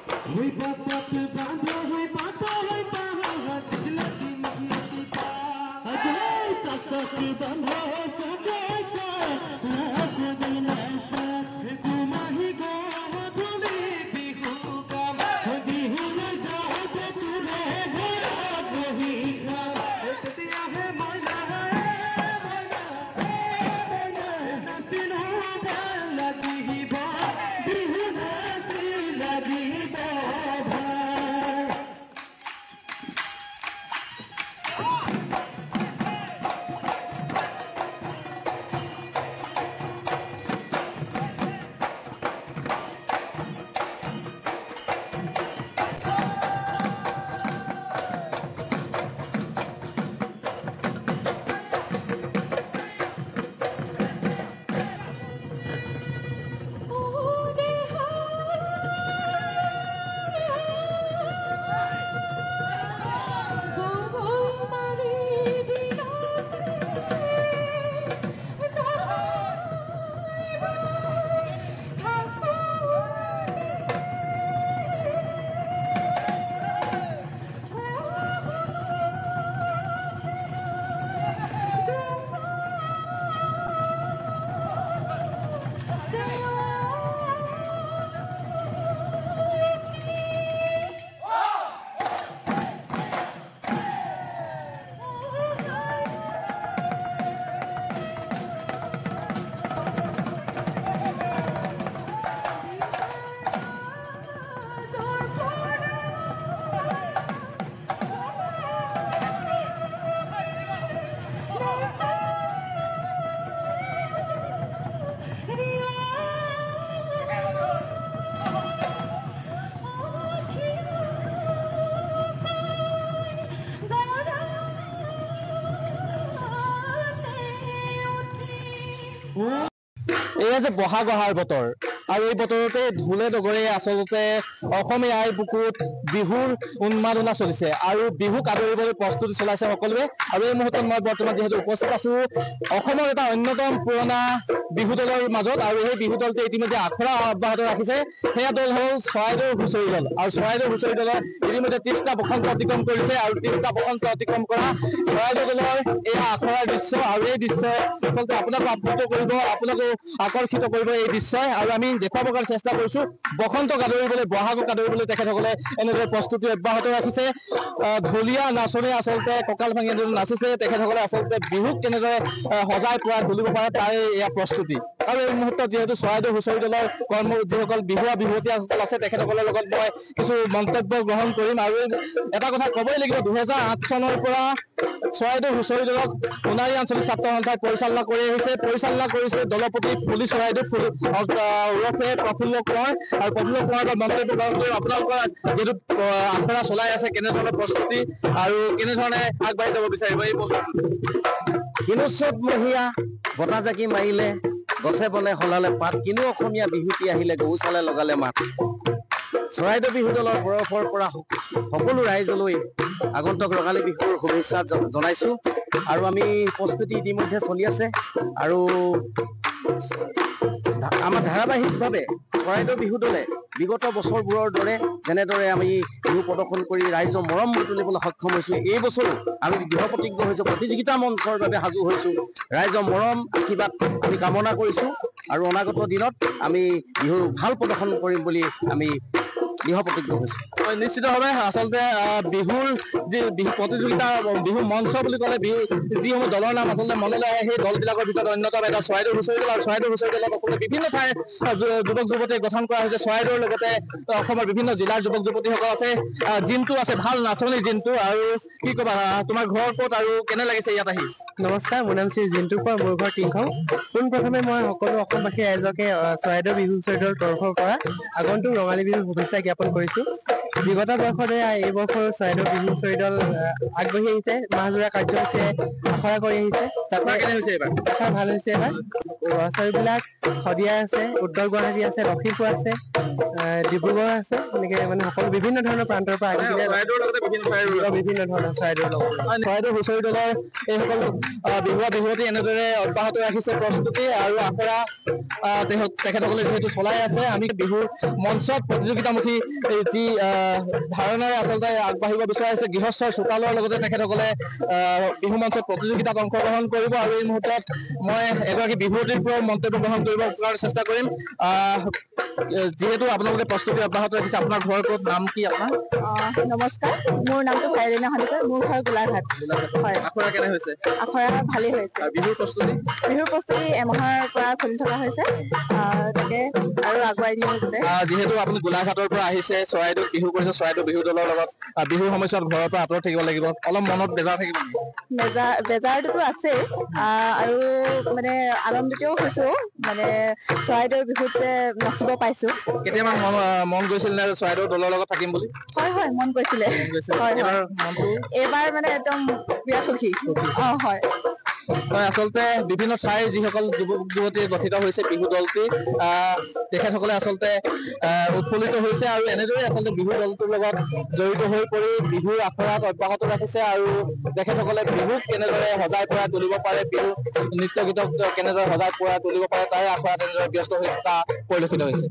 हुई बात बांधो हुई बातों हुई बात दिलती मखियाती पा अजय ससुर बंधो सके सा लाख दिन ऐसा घुमाही गो धुली बिहू का बिहू न जाते तुरे भरा वही दिया है मना नसीना लगी ही बा बिहू नसी लगी बा এয়া যে বহাগ অহাৰ বতৰ আৰু এই বতৰতে ঢোলে ডগৰে আচলতে অসমীয়াৰ বুকুত বিহুৰ উন্মাদনা চলিছে আৰু বিহুক আদৰিবলৈ প্ৰস্তুতি চলাইছে সকলোৱে। আৰু এই মুহূৰ্তত মই বৰ্তমান যিহেতু উপস্থিত আছো অসমৰ এটা অন্যতম পুৰণা বিহু দলৰ মাজত, আৰু এই বিহু দলটো ইতিমধ্যে আখৰা অব্যাহত ৰাখিছে। সেয়া দল হ'ল চৰাইদেউ হুঁচৰি দল, আৰু চৰাইদেউ হুঁচৰি দলে ইতিমধ্যে 30টা বসন্ত অতিক্ৰম কৰিছে, আৰু 30টা বসন্ত অতিক্ৰম কৰা চৰাইদেউ দলৰ এয়া আখৰাৰ দৃশ্য। আৰু এই দৃশ্যই আচলতে আপোনাকো আপ্লুত কৰিব, আপোনাকো আকৰ্ষিত কৰিব এই দৃশ্যই। আৰু আমি দেখুৱাবৰ কাৰণে চেষ্টা কৰিছো বসন্তক আদৰিবলৈ, বহাগক আদৰিবলৈ তেখেতসকলে এনেদৰে প্ৰস্তুতি অব্যাহত ৰাখিছে। ঢুলীয়া নাচনী আচলতে কঁকাল ভাঙি নাচিছে, তেখেতসকলে আচলতে বিহুক কেনেদৰে সজাই পৰাই তুলিব পাৰে তাৰে এয়া প্ৰস্তুতি। আৰু এই মুহূৰ্তত যিহেতু চৰাইদেউ হুঁচৰি দলৰ যিসকল বিহুৱা বিহুৱতীয়াসকল আছে তেখেতসকলৰ লগত মই কিছু মন্তব্য গ্ৰহণ কৰিম। আৰু এটা কথা ক'বই লাগিব, 2008 চনৰ পৰা চৰাইদেউ হুঁচৰি দলক সোণাৰী আঞ্চলিক ছাত্ৰ সন্থাই পৰিচালনা কৰি আহিছে। পৰিচালনা কৰিছে দলপতি ফুলি চৰাইদেউ ওৰফে প্ৰফুল্ল কোঁৱৰ। আৰু প্ৰফুল্ল কোঁৱৰৰ মন্তব্য গ্ৰহণ কৰি আপোনালোকৰ যিহেতু আখৰা চলাই আছে, কেনেধৰণৰ প্ৰস্তুতি আৰু কেনেধৰণে আগবাঢ়ি যাব বিচাৰিব এই প্ৰস্তুতি? কিনো চ'ত মহীয়া বতাহ জাকি মাৰিলে, গছে বনে সলালে পাত, কিনো অসমীয়া বিহুটি আহিলে গৌচালে লগালে মাত। চৰাইদেউ বিহু দলৰ তৰফৰ পৰা সকলো ৰাইজলৈ আগন্তুক ৰঙালী বিহুৰ শুভেচ্ছা জনাইছো। আৰু আমি প্ৰস্তুতি ইতিমধ্যে চলি আছে, আৰু আমাৰ ধাৰাবাহিকভাৱে চৰাইদেউ বিহু দলে বিগত বছৰবোৰৰ দৰে যেনেদৰে আমি বিহু প্ৰদৰ্শন কৰি ৰাইজৰ মৰম তুলিবলৈ সক্ষম হৈছোঁ, এই বছৰো আমি দৃঢ় প্ৰতিজ্ঞ হৈছোঁ, প্ৰতিযোগিতা মঞ্চৰ বাবে সাজু হৈছোঁ। ৰাইজৰ মৰম আশীৰ্বাদ আমি কামনা কৰিছোঁ, আৰু অনাগত দিনত আমি বিহু ভাল প্ৰদৰ্শন কৰিম বুলি আমি দৃঢ় প্ৰতিজ্ঞ হৈছোঁ। নিশ্চিতভাৱে আচলতে বিহুৰ যি বিহু প্ৰতিযোগিতা, বিহু মঞ্চ বুলি ক'লে যিসমূহ দলৰ নাম আচলতে মনলৈ আহে, সেই দলবিলাকৰ ভিতৰত অন্যতম এটা চৰাইদেউ হুঁচৰি দল। আৰু চৰাইদেউ হুঁচৰি দলত অসমত বিভিন্ন ঠাইৰ যুৱক যুৱতী গঠন কৰা হৈছে। চৰাইদেউৰ লগতে অসমৰ বিভিন্ন জিলাৰ যুৱক যুৱতীসকল আছে, জিন্তু আছে, ভাল নাচনী জিন্তু। আৰু কি ক'বা, তোমাৰ ঘৰ ক'ত আৰু কেনে লাগিছে ইয়াত আহি? নমস্কাৰ, মোৰ নাম শ্ৰী জিন্তু কোঁৱৰ, মোৰ ঘৰ টিংখাং। পোনপ্ৰথমে মই সকলো অসমবাসী ৰাইজকে চৰাইদেউ বিহু হুঁচৰি দলৰ তৰফৰ পৰা আগন্তুক ৰঙালী বিহুৰ শুভেচ্ছা জ্ঞাপন কৰিছোঁ। বিগত বৰ্ষতে এই বৰ্ষৰ চৰাইদেউ বিহু হুঁচৰি দল আগবাঢ়ি আহিছে, মাহজোৰা কাৰ্যসূচীৰে আখৰা কৰি আহিছে। তাতে কেনে হৈছে এইবাৰ? আখৰা ভাল হৈছে এইবাৰ। ল'ৰা-ছোৱালীবিলাক শদিয়া আছে, উত্তৰ গুৱাহাটী আছে, লখিমপুৰ আছে, ডিব্ৰুগড় আছে, এনেকে মানে সকলো বিভিন্ন ধৰণৰ প্ৰান্তৰ পৰা আহি কিনে চৰাইদেউৰ লগতে বিভিন্ন ধৰণৰ চৰাইদেউৰ লগত চৰাইদেউ হুঁচৰি দলৰ এইসকল বিহুৱা বিহুৱতী এনেদৰে অব্যাহত ৰাখিছে প্ৰস্তুতি আৰু আখৰা তেখেতসকলে যিহেতু চলাই আছে। আমি বিহুৰ মঞ্চত প্ৰতিযোগিতামুখী যি ধাৰণাৰে আচলতে আগবাঢ়িব বিচাৰিছে গৃহস্থৰ চোতালৰ লগতে তেখেতসকলে বিহু মঞ্চত প্ৰতিযোগিতাত অংশগ্ৰহণ কৰিব। আৰু এই মুহূৰ্তত মই এগৰাকী বিহুৱতীৰ পৰাও মন্তব্য গ্ৰহণ কৰিব পৰাৰ চেষ্টা কৰিম। যিহেতু আপোনালোকে প্ৰস্তুতি অব্যাহত ৰাখিছে, আপোনাৰ ঘৰ ক'ত, নাম কি আপোনাৰ? নমস্কাৰ, মোৰ নামটো ভাইলিনা সন্দিকৈ, মোৰ ঘৰ গোলাঘাট। হয়, আখৰা কেনে হৈছে? আখৰা ভালেই হৈছে। আৰু বিহুৰ প্ৰস্তুতি এমাহৰ পৰা চলি থকা হৈছে, তাকে আৰু আগুৱাই নিব গোটেই। যিহেতু আপুনি গোলাঘাটৰ পৰা আহিছে, চৰাইদেউত বিহু কৰিছে, চৰাইদেউ বিহু দলৰ লগত বিহুৰ সময়ছোৱাত ঘৰৰ পৰা আঁতৰত থাকিব লাগিব, অলপ মনত বেজাৰ থাকিব নেকি? বেজাৰটোতো আছেই, আৰু মানে আনন্দিতও হৈছো, মানে চৰাইদেউ বিহুত যে নাচিব পাইছো। কেতিয়াবা মন গৈছিল নে চৰাইদেউ দলৰ লগত থাকিম বুলি? হয়, মন গৈছিলে। হয়, এইবাৰ মানে একদম বিৰাট সুখী। হয়। আচলতে বিভিন্ন ঠাইৰ যিসকল যুৱক যুৱতী গঠিত হৈছে বিহু দলটি, তেখেতসকলে আচলতে উৎফুল্লিত হৈছে আৰু এনেদৰে আচলতে বিহু দলটোৰ লগত জড়িত হৈ পৰি বিহুৰ আখৰাত অব্যাহত ৰাখিছে। আৰু তেখেতসকলে বিহুক কেনেদৰে সজাই পৰাই তুলিব পাৰে, বিহু নৃত্য গীতক কেনেদৰে সজাই পৰাই তুলিব পাৰে, তাৰে আখৰাত এনেদৰে ব্যস্ত হৈ থকা পৰিলক্ষিত হৈছে।